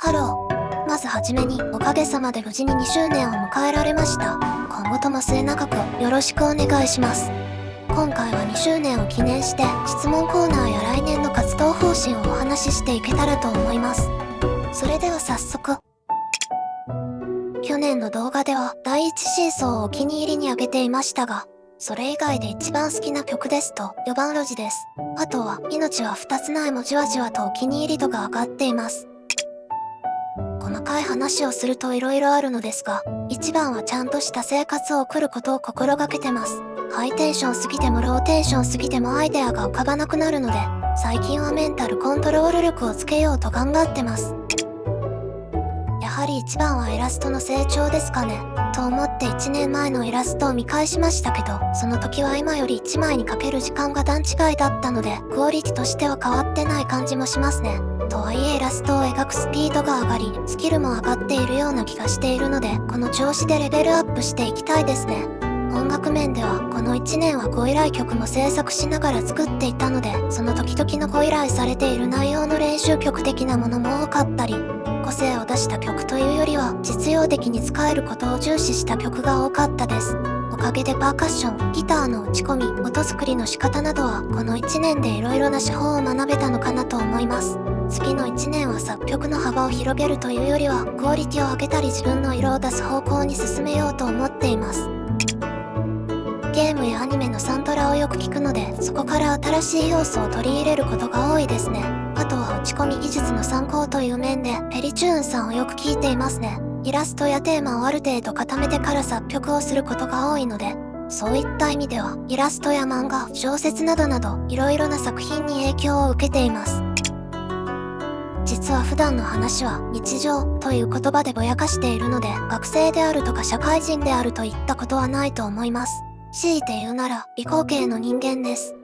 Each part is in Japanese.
ハロー。まずはじめに、おかげさまで無事に2周年を迎えられました。今後とも末永くよろしくお願いします。今回は2周年を記念して、質問コーナーや来年の活動方針をお話ししていけたらと思います。それでは早速。去年の動画では、第1シーソーをお気に入りに上げていましたが、それ以外で一番好きな曲ですと、4番ロジです。あとは、命は2つないもじわじわとお気に入り度が上がっています。細かい話をすると色々あるのですが、一番はちゃんとした生活を送ることを心がけてます。ハイテンションすぎてもローテンションすぎてもアイデアが浮かばなくなるので、最近はメンタルコントロール力をつけようと頑張ってます。やはり一番はイラストの成長ですかね。と思って1年前のイラストを見返しましたけど、その時は今より1枚にかける時間が段違いだったので、クオリティとしては変わってない感じもしますね。とはいえイラストを描くスピードが上がり、スキルも上がっているような気がしているので、この調子でレベルアップしていきたいですね。音楽面では、この1年はご依頼曲も制作しながら作っていたので、その時々のご依頼されている内容の練習曲的なものも多かったり、個性を出した曲というよりは、実用的に使えることを重視した曲が多かったです。おかげでパーカッション、ギターの打ち込み、音作りの仕方などは、この1年で色々な手法を学べたのかなと思います。次の1年は作曲の幅を広げるというよりは、クオリティを上げたり自分の色を出す方向に進めようと思っています。ゲームやアニメのサントラをよく聞くので、そこから新しい要素を取り入れることが多いですね。あとは打ち込み技術の参考という面で、ペリチューンさんをよく聞いていますね。イラストやテーマをある程度固めてから作曲をすることが多いので、そういった意味では、イラストや漫画、小説などなど、色々な作品に影響を受けています。実は普段の話は日常という言葉でぼやかしているので、学生であるとか社会人であるといったことはないと思います。強いて言うなら理工系の人間です。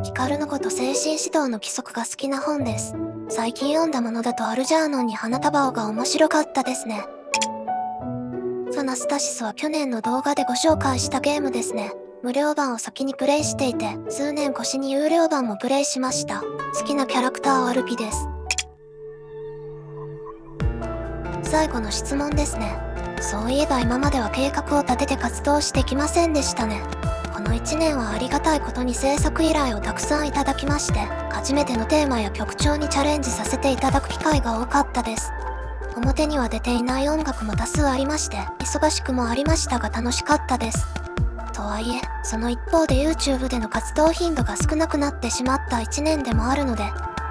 ヒカルのこと精神指導の規則が好きな本です。最近読んだものだとアルジャーノンに花束をが面白かったですね。ソナスタシスは去年の動画でご紹介したゲームですね。無料版を先にプレイしていて、数年越しに有料版もプレイしました。好きなキャラクターはアルピです。最後の質問ですね。そういえば今までは計画を立てて活動してきませんでしたね。この1年はありがたいことに制作依頼をたくさんいただきまして、初めてのテーマや曲調にチャレンジさせていただく機会が多かったです。表には出ていない音楽も多数ありまして、忙しくもありましたが楽しかったです。とはいえ、その一方で YouTube での活動頻度が少なくなってしまった1年でもあるので、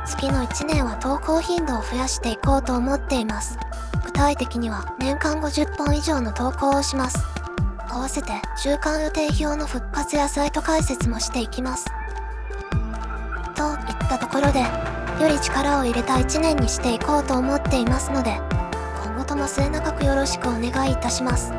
次の1年は投稿頻度を増やしていこうと思っています。具体的には年間50本以上の投稿をします。合わせて週間予定表の復活やサイト開設もしていきます。といったところで、より力を入れた1年にしていこうと思っていますので、今後とも末永くよろしくお願いいたします。